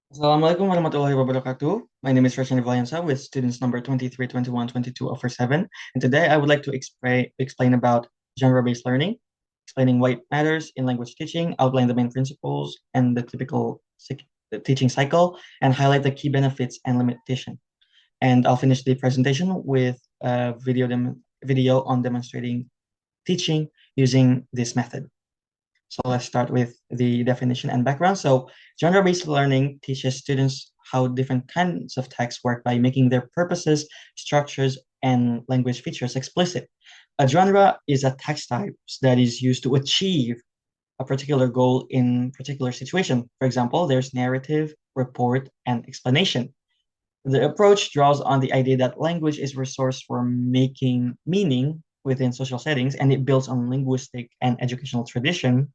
Assalamualaikum warahmatullahi wabarakatuh. My name is Reishandy Valiansa with students number 23, 21, 22 of 7. And today I would like to explain about genre-based learning, explaining why it matters in language teaching, outline the main principles and the typical the teaching cycle, and highlight the key benefits and limitation. And I'll finish the presentation with a video on demonstrating teaching using this method. So let's start with the definition and background. So genre-based learning teaches students how different kinds of text work by making their purposes, structures, and language features explicit. A genre is a text type that is used to achieve a particular goal in particular situation. For example, there's narrative, report, and explanation. The approach draws on the idea that language is a resource for making meaning within social settings, and it builds on linguistic and educational tradition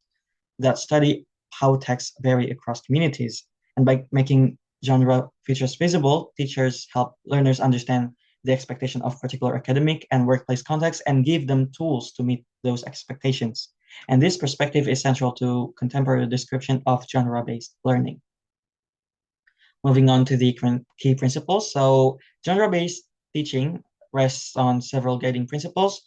that study how texts vary across communities. And by making genre features visible, teachers help learners understand the expectation of particular academic and workplace context and give them tools to meet those expectations. And this perspective is central to contemporary description of genre-based learning. Moving on to the key principles. So genre-based teaching rests on several guiding principles.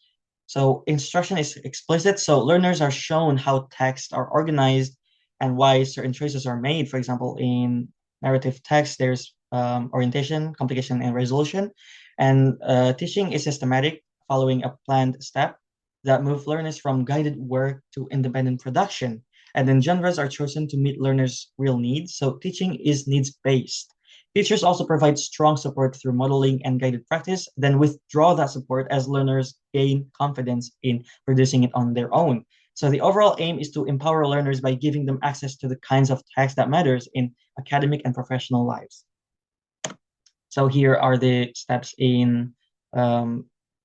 So instruction is explicit. So learners are shown how texts are organized and why certain choices are made. For example, in narrative text, there's orientation, complication, and resolution. And teaching is systematic, following a planned step that move learners from guided work to independent production. And then genres are chosen to meet learners' real needs. So teaching is needs-based. Teachers also provide strong support through modeling and guided practice, then withdraw that support as learners gain confidence in producing it on their own. So the overall aim is to empower learners by giving them access to the kinds of text that matters in academic and professional lives. So here are the steps in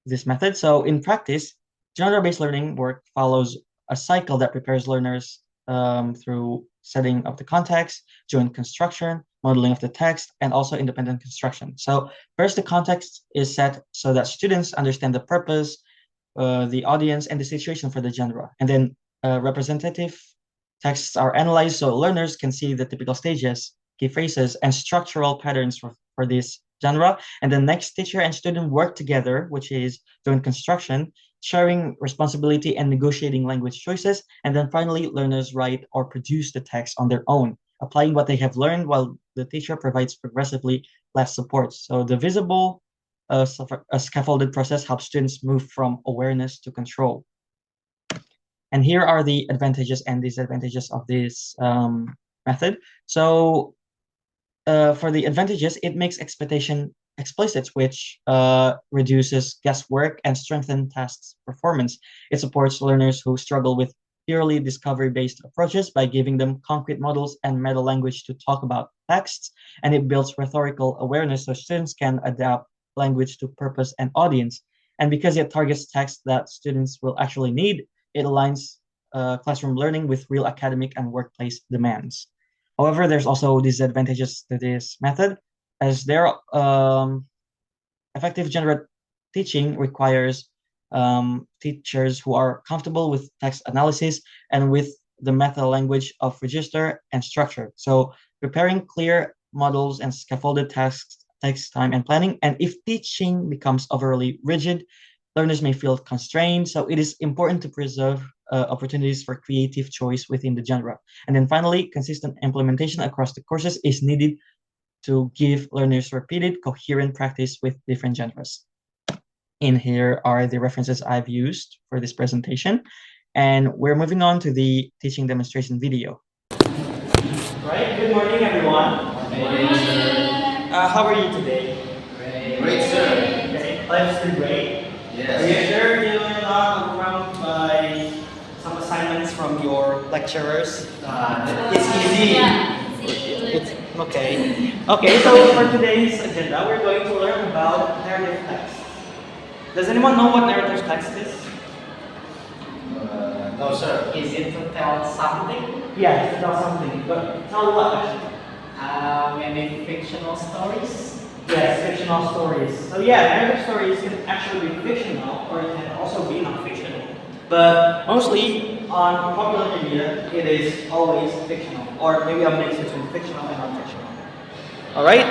this method. So in practice, genre-based learning work follows a cycle that prepares learners through setting of the context, joint construction, modeling of the text, and also independent construction. So first, the context is set so that students understand the purpose, the audience, and the situation for the genre. And then representative texts are analyzed so learners can see the typical stages, key phrases, and structural patterns for this genre. And then next, teacher and student work together, which is joint construction, sharing responsibility and negotiating language choices. And then finally, learners write or produce the text on their own, applying what they have learned while the teacher provides progressively less support. So the visible scaffolded process helps students move from awareness to control. And here are the advantages and disadvantages of this method. So for the advantages, it makes expectation explicit, which reduces guesswork and strengthens tasks performance. It supports learners who struggle with purely discovery-based approaches by giving them concrete models and meta language to talk about texts, and it builds rhetorical awareness so students can adapt language to purpose and audience. And because it targets text that students will actually need, it aligns classroom learning with real academic and workplace demands. However, there's also disadvantages to this method, as effective genre teaching requires teachers who are comfortable with text analysis and with the meta language of register and structure. So preparing clear models and scaffolded tasks takes time and planning. And if teaching becomes overly rigid, learners may feel constrained. So it is important to preserve opportunities for creative choice within the genre. And then finally, consistent implementation across the courses is needed to give learners repeated, coherent practice with different genres. In here are the references I've used for this presentation. And we're moving on to the teaching demonstration video. Right, good morning, everyone. How are you today? Great, sir. Okay, life's been great. Yes. Are you sure you're not overwhelmed by some assignments from your lecturers? It's easy. It's okay. Okay, so for today's agenda, we're going to learn about narrative text. Does anyone know what narrative text is? No, sir. Is it to tell something? Yes, tell something, but tell what? Maybe fictional stories? Yes, fictional stories. So yeah, narrative stories can actually be fictional or it can also be non-fictional. But mostly on popular media, it is always fictional, or maybe a mix between fictional and non-fictional. All right.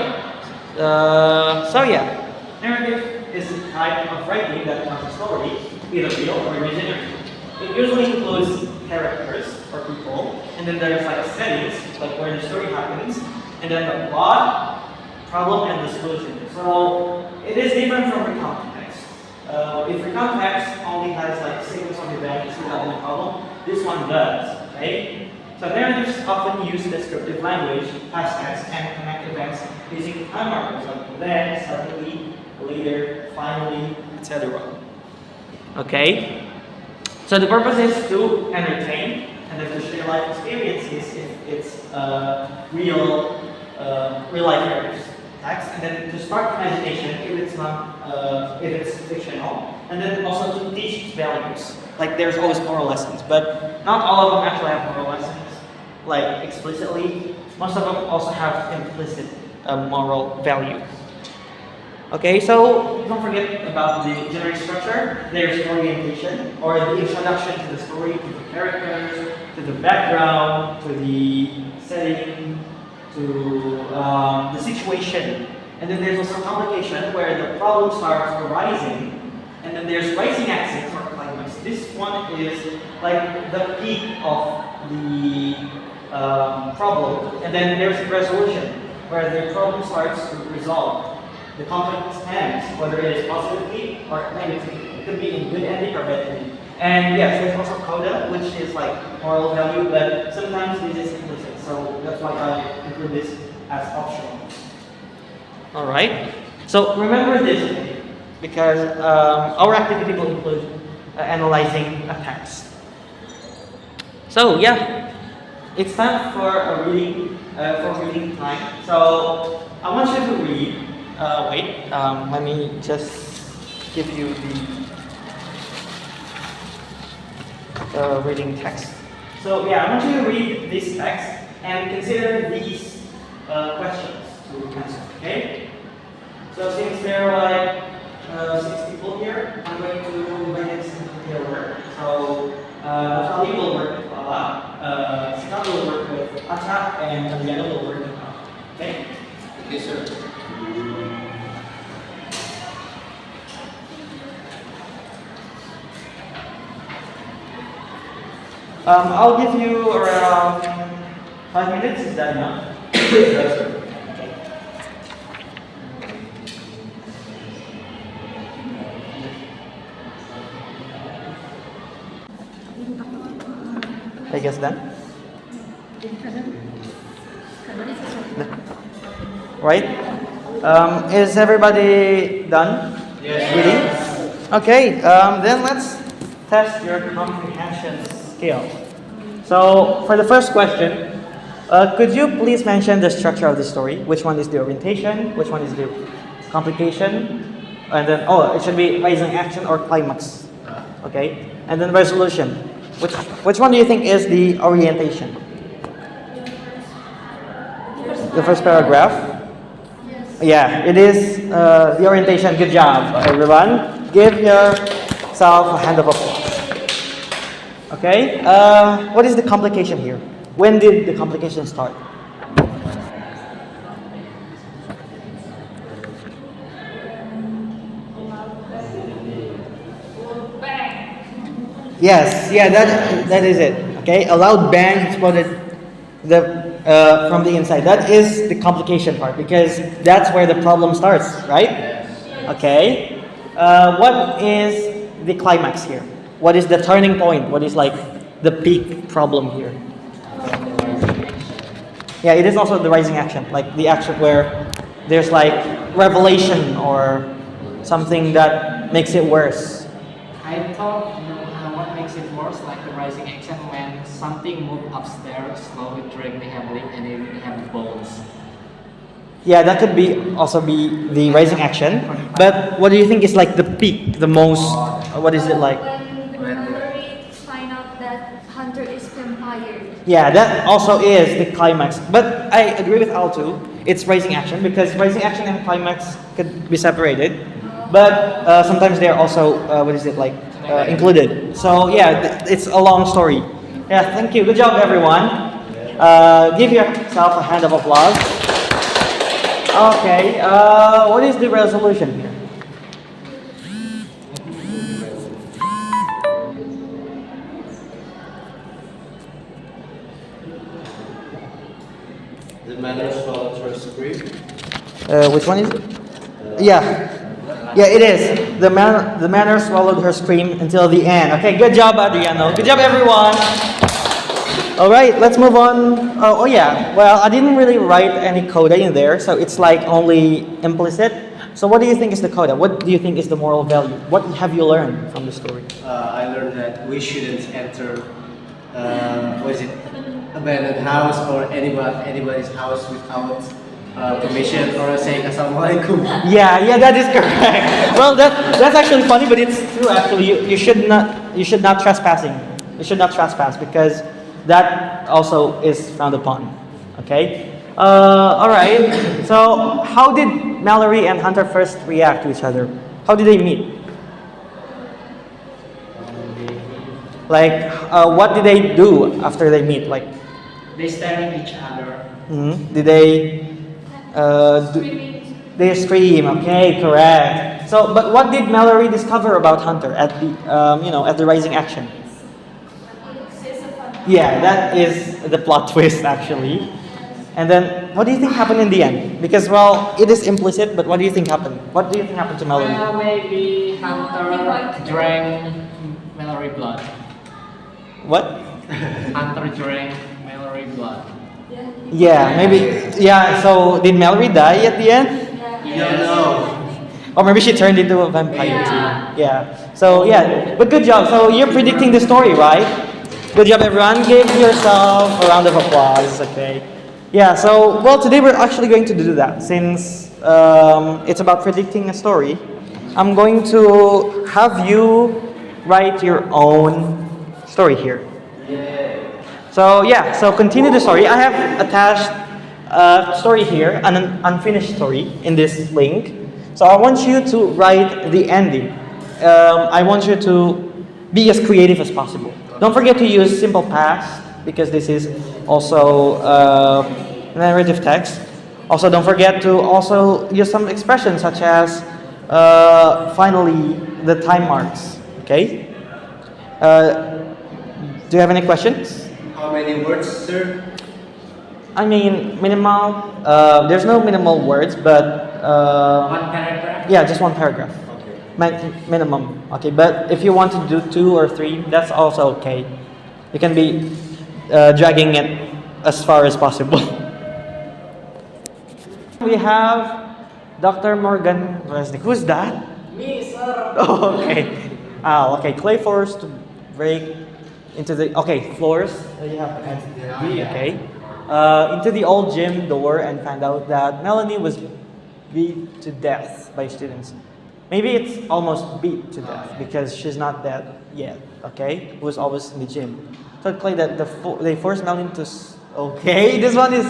So yeah, narrative is the type of writing that tells a story, either real or imaginary. It usually includes characters or people, and then there's like settings, like where the story happens, and then the plot, problem, and the solution. So it is different from recount text. If recount text only has like sequence of events without any problem, this one does. Okay. So narratives often use descriptive language, past tense, and connect events using time markers like then, suddenly, later, finally, etc. Okay? So the purpose is to entertain and then to share life experiences if it's real life characters text, and then to spark imagination if it's not if it's fictional, and then also to teach values. Like there's always moral lessons, but not all of them actually have moral lessons like explicitly. Most of them also have implicit moral value. Okay, so don't forget about the generic structure. There's orientation, or the introduction to the story, to the characters, to the background, to the setting, to the situation. And then there's also complication, where the problem starts arising. And then there's rising accents or climax. This one is like the peak of the problem, and then there's resolution, where the problem starts to resolve. The conflict ends, whether it is positively or negatively. It could be in good ending or bad ending. And yes, there's also coda, which is like moral value, but sometimes this is implicit. So that's why I include this as optional. All right. So remember this, because our activity will include analyzing a text. So yeah, it's time for a reading time. So I want you to read. Let me just give you the reading text. So yeah, I want you to read this text and consider these questions to answer. Okay. So since there are like 6 people here, I'm going to invite them to their work. So Natalie will work with Lala, Sika will work with Acha, and Adriana will work with Lala. Okay? Okay, sir. I'll give you around 5 minutes. Is that enough? Yes, sir. I guess done. Right? Is everybody done? Yes. Reading? Okay, then let's test your comprehension skill. So, for the first question, could you please mention the structure of the story? Which one is the orientation? Which one is the complication? And then, it should be rising action or climax. Okay? And then resolution. Which one do you think is the orientation? The first paragraph? Yes. Yeah, it is the orientation. Good job, everyone. Give yourself a hand of applause. Okay, what is the complication here? When did the complication start? Yes, yeah, that is it. Okay, a loud bang exploded from the inside. That is the complication part, because that's where the problem starts, right? Okay. What is the climax here? What is the turning point? What is like the peak problem here? Yeah, it is also the rising action, like the action where there's like revelation or something that makes it worse. I thought what makes it worse, like the rising action when something moved upstairs, slowly dragging heavily, and it had bones. Yeah, that could also be the rising action. But what do you think is like the peak, the most? What is it like? When the narrator find out that Hunter is vampire. Yeah, that also is the climax. But I agree with Al too. It's rising action, because rising action and climax could be separated. But sometimes they are also included. So yeah, it's a long story. Yeah, thank you. Good job, everyone. Give yourself a hand of applause. Okay, what is the resolution here? The manners followed through scream. Which one is it? Yeah. Yeah, it is. The manner swallowed her scream until the end. Okay, good job, Adriano. Good job, everyone. All right, let's move on. Oh yeah. Well, I didn't really write any coda in there, so it's like only implicit. So what do you think is the coda? What do you think is the moral value? What have you learned from the story? I learned that we shouldn't enter, what is it, abandoned house or anybody's house without permission or saying assalamualaikum. Yeah, that is correct. Well, that's actually funny, but it's true. Actually, you should not trespassing. You should not trespass because that also is frowned upon. Okay. All right. So, how did Mallory and Hunter first react to each other? How did they meet? Like, what did they do after they meet? Like, They stare at each other. did they? They scream. Okay, correct. So, but what did Mallory discover about Hunter at the at the rising action? Yeah, that is the plot twist actually. And then, what do you think happened in the end? Because well, it is implicit, but what do you think happened? What do you think happened to Mallory? Maybe Hunter drank Mallory blood. What? Hunter drank Mallory blood. Yeah, maybe. Yeah. So, did Mallory die at the end? No. Or maybe she turned into a vampire Yeah. too. Yeah. So yeah, but good job. So you're predicting the story, right? Good job, everyone. Give yourself a round of applause. Okay. Yeah. So well, today we're actually going to do that since it's about predicting a story. I'm going to have you write your own story here. So yeah. So continue the story. I have attached a story here, an unfinished story in this link. So I want you to write the ending. I want you to be as creative as possible. Don't forget to use simple past because this is also narrative text. Also, don't forget to also use some expressions such as finally the time marks. Okay. Do you have any questions? How many words, sir? I mean, minimal. There's no minimal words, but One paragraph. yeah, just one paragraph. Minimum. Okay, but if you want to do 2 or 3, that's also okay. You can be dragging it as far as possible. We have Dr. Morgan Resnick. Who's that? Me, sir. Oh, okay. Okay. Clay floors to break into the floors. You have okay. Into the old gym door and found out that Melanie was beat to death by students. Maybe it's almost beat to death because she's not dead yet. Okay, who was always in the gym. So Clay that they forced Melanie to. Okay, this one is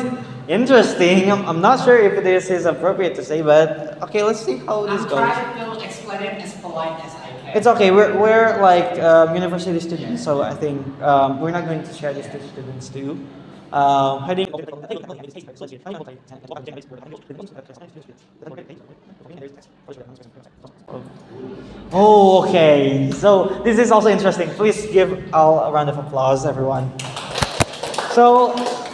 interesting. I'm not sure if this is appropriate to say, but okay, let's see how this goes. I'm trying to explain it as polite as I can. It's okay. We're like university students, so I think we're not going to share this to students too. Heading. Oh, okay. So this is also interesting. Please give all a round of applause, everyone. So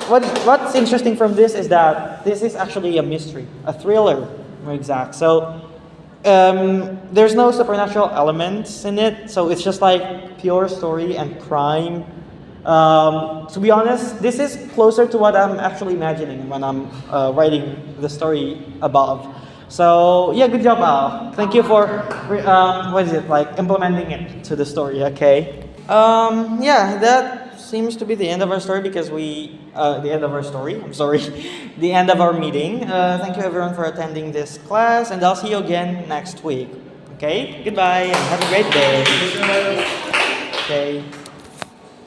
what's interesting from this is that this is actually a mystery, a thriller, more exact. So there's no supernatural elements in it, so it's just like pure story and crime. To be honest, this is closer to what I'm actually imagining when I'm writing the story above. So yeah, good job, Al. Thank you for implementing it to the story. Okay. Yeah, that seems to be the end of our story because the end of our story. I'm sorry, the end of our meeting. Thank you everyone for attending this class, and I'll see you again next week. Okay. Goodbye and have a great day. Okay.